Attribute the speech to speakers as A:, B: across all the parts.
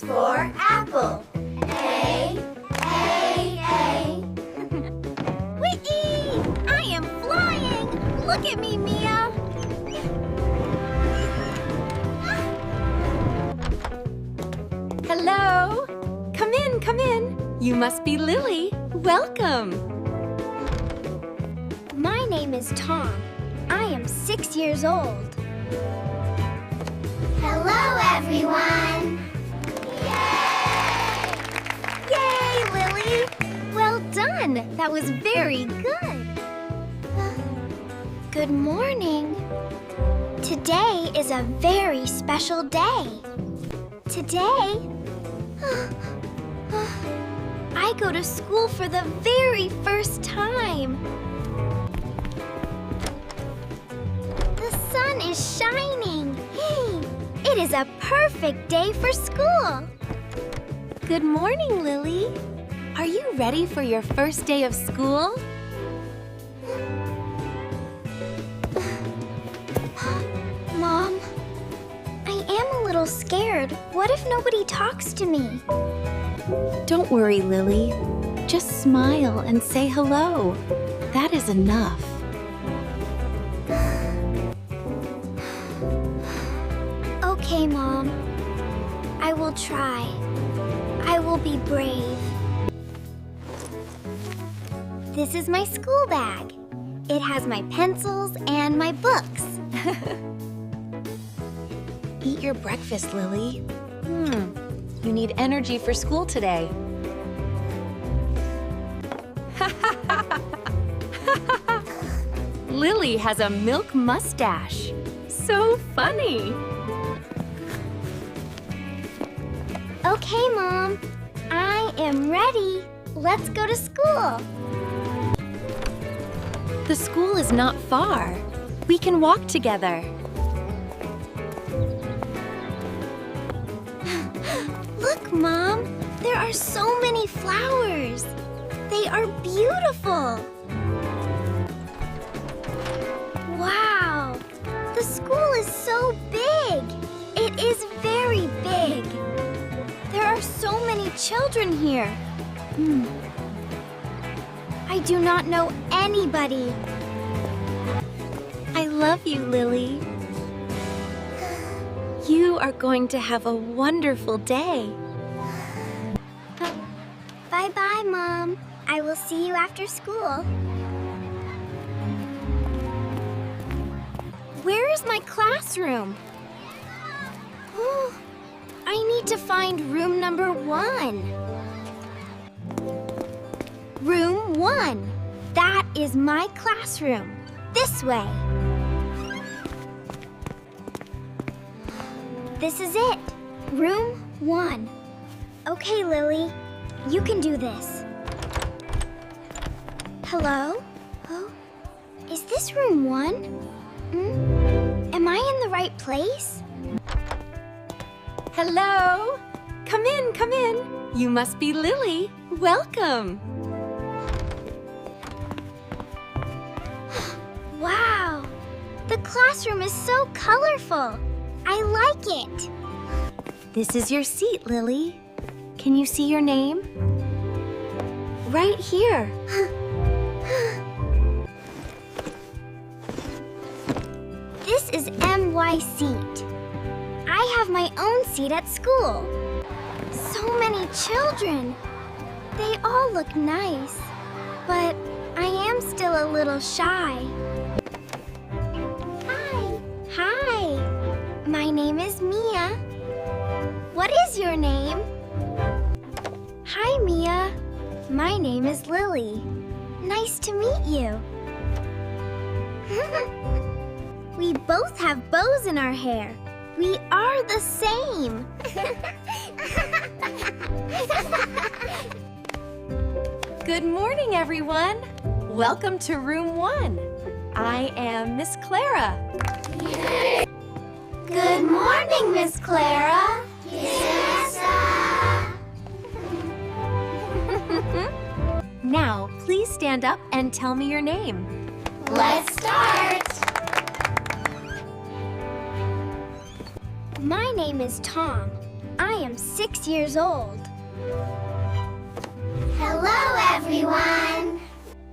A: for apple. A.
B: Whee! I am flying! Look at me, Mia! Hello! Come in, come in. You must be Lily. Welcome.
C: My name is Tom. I am 6 years old.
A: Hello, everyone.
B: Yay, Lily! Well done. That was very good.
C: Good morning. Today is a very special day. Today, I go to school for the very first time. The sun is shining. It is a perfect day for school.
B: Good morning, Lily. Are you ready for your first day of school?
C: Mom, I am a little scared. What if nobody talks to me?
B: Don't worry, Lily. Just smile and say hello. That is enough.
C: Okay, Mom. I will try. I will be brave. This is my school bag. It has my pencils and my books.
B: Eat your breakfast, Lily. You need energy for school today. Lily has a milk mustache. So funny.
C: Okay, Mom. I am ready. Let's go to school.
B: The school is not far. We can walk together.
C: Look, Mom. There are so many flowers. They are beautiful. Wow. The school is so big. It is very big. There are so many children here. I do not know anybody.
B: I love you, Lily. You are going to have a wonderful day.
C: Bye-bye, Mom. I will see you after school. Where is my classroom? I need to find room number 1. Room 1. That is my classroom. This way. This is it. Room 1. Okay, Lily. You can do this. Hello? Oh, is this room 1? Am I in the right place?
B: Hello? Come in, come in. You must be Lily. Welcome.
C: Wow! The classroom is so colorful. I like it.
B: This is your seat, Lily. Can you see your name? Right here.
C: This is MY seat. I have my own seat at school. So many children. They all look nice, but I am still a little shy. Hi. My name is Mia. What is your name? Hi, Mia. My name is Lily. Nice to meet you. We both have bows in our hair. We are the same.
B: Good morning, everyone. Welcome to room 1. I am Miss Clara.
A: Good morning, Miss Clara. Yes.
B: Now, please stand up and tell me your name.
A: Let's start.
C: My name is Tom. I am 6 years old.
A: Hello, everyone.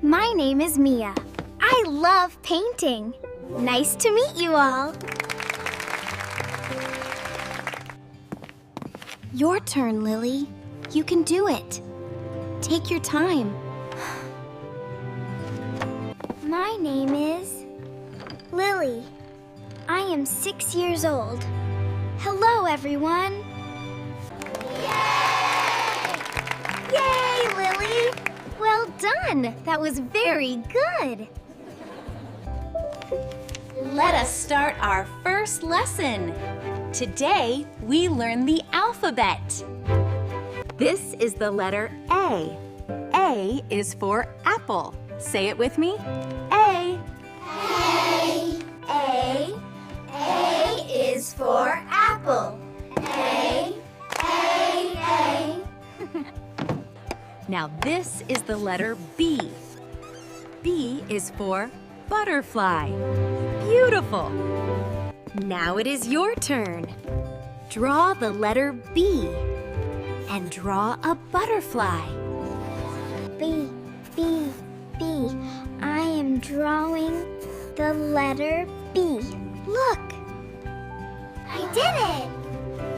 C: My name is Mia. I love painting. Nice to meet you all. Your turn, Lily. You can do it. Take your time. My name is Lily. I am 6 years old. Hello, everyone. Yay, Lily! Well done. That was very good.
B: Let us start our first lesson. Today, we learn the alphabet. This is the letter A. A is for apple. Say it with me. A.
A: A. A. A is for apple. A. A.
B: Now this is the letter B. B is for butterfly. Beautiful. Now it is your turn. Draw the letter B and draw a butterfly.
C: B, B, B. I am drawing the letter B. Look! I did it!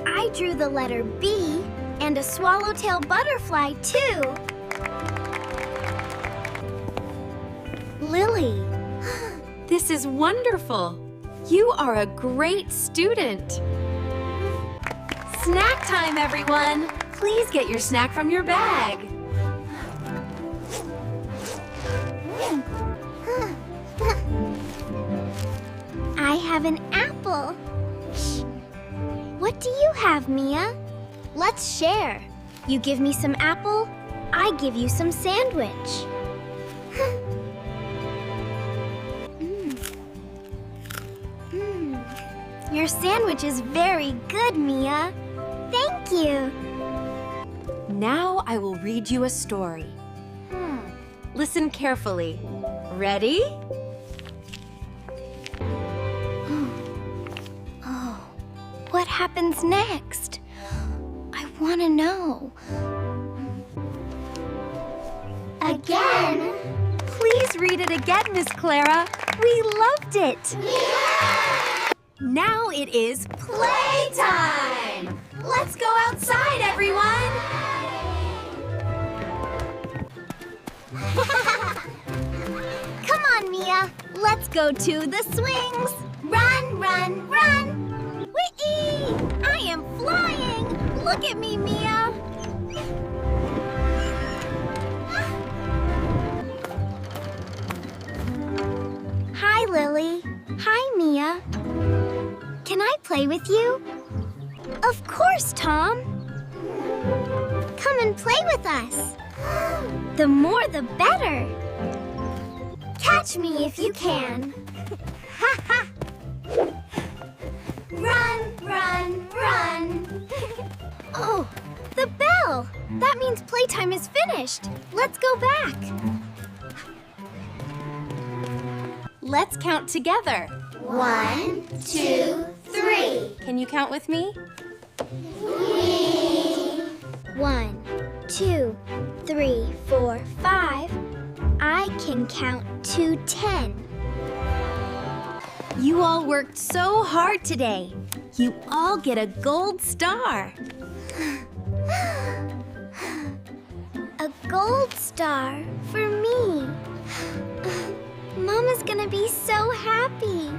C: I drew the letter B and a swallowtail butterfly, too.
B: Lily, this is wonderful. You are a great student. Snack time, everyone. Please get your snack from your bag.
C: I have an apple. Shh. What do you have, Mia? Let's share. You give me some apple, I give you some sandwich. Your sandwich is very good, Mia. Thank you.
B: Now I will read you a story. Listen carefully. Ready?
C: Oh, what happens next? I want to know.
A: Again.
B: Please read it again, Miss Clara. We loved it. Now it is
A: Playtime.
B: Let's go outside, everyone.
C: Come on, Mia. Let's go to the swings.
A: Run, run, run.
C: Whee! I am flying. Look at me, Mia. Hi, Lily. Hi, Mia. Can I play with you? Of course, Tom. Come and play with us. The more the better. Catch me if you can. Ha ha!
A: Run, run, run.
C: Oh, the bell! That means playtime is finished. Let's go back.
B: Let's count together.
A: 1, 2, 3.
B: Can you count with me?
C: 1, 2, 3, 4, 5. I can count to 10.
B: You all worked so hard today. You all get a gold star.
C: A gold star for me. Mama's gonna be so happy.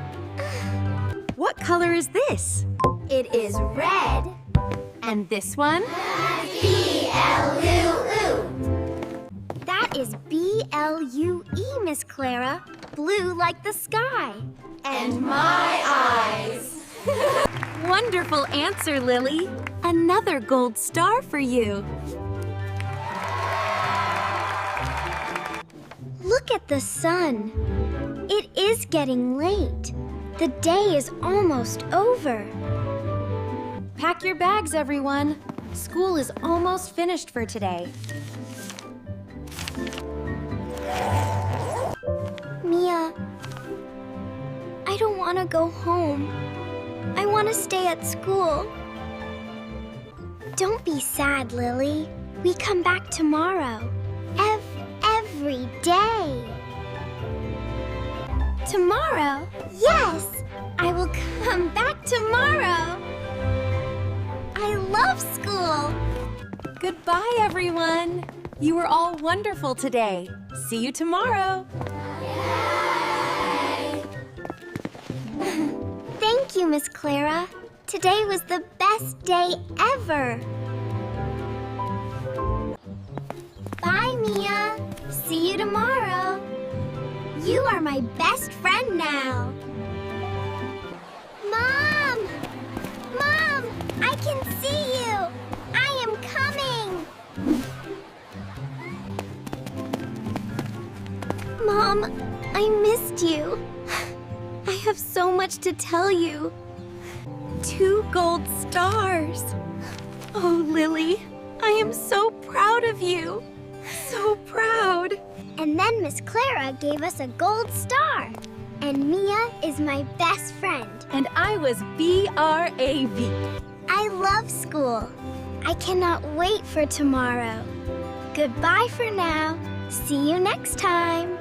B: What color is this?
A: It is red.
B: And this one?
A: B-L-U-U.
C: That is B-L-U-E, Miss Clara. Blue like the sky.
A: And my eyes.
B: Wonderful answer, Lily. Another gold star for you.
C: Look at the sun. It is getting late. The day is almost over.
B: Pack your bags, everyone. School is almost finished for today.
C: Mia, I don't want to go home. I want to stay at school. Don't be sad, Lily. We come back tomorrow. Every day. Tomorrow? Yes! I will come back tomorrow. I love school.
B: Goodbye, everyone. You were all wonderful today. See you tomorrow.
C: Thank you, Miss Clara. Today was the best day ever. Bye, Mia. See you tomorrow. You are my best friend now. Mom! Mom! I can see you! I am coming! Mom, I missed you. I have so much to tell you.
B: 2 gold stars. Oh, Lily, I am so proud of you. So proud.
C: And then Miss Clara gave us a gold star. And Mia is my best friend.
B: And I was BRAV.
C: I love school. I cannot wait for tomorrow. Goodbye for now. See you next time.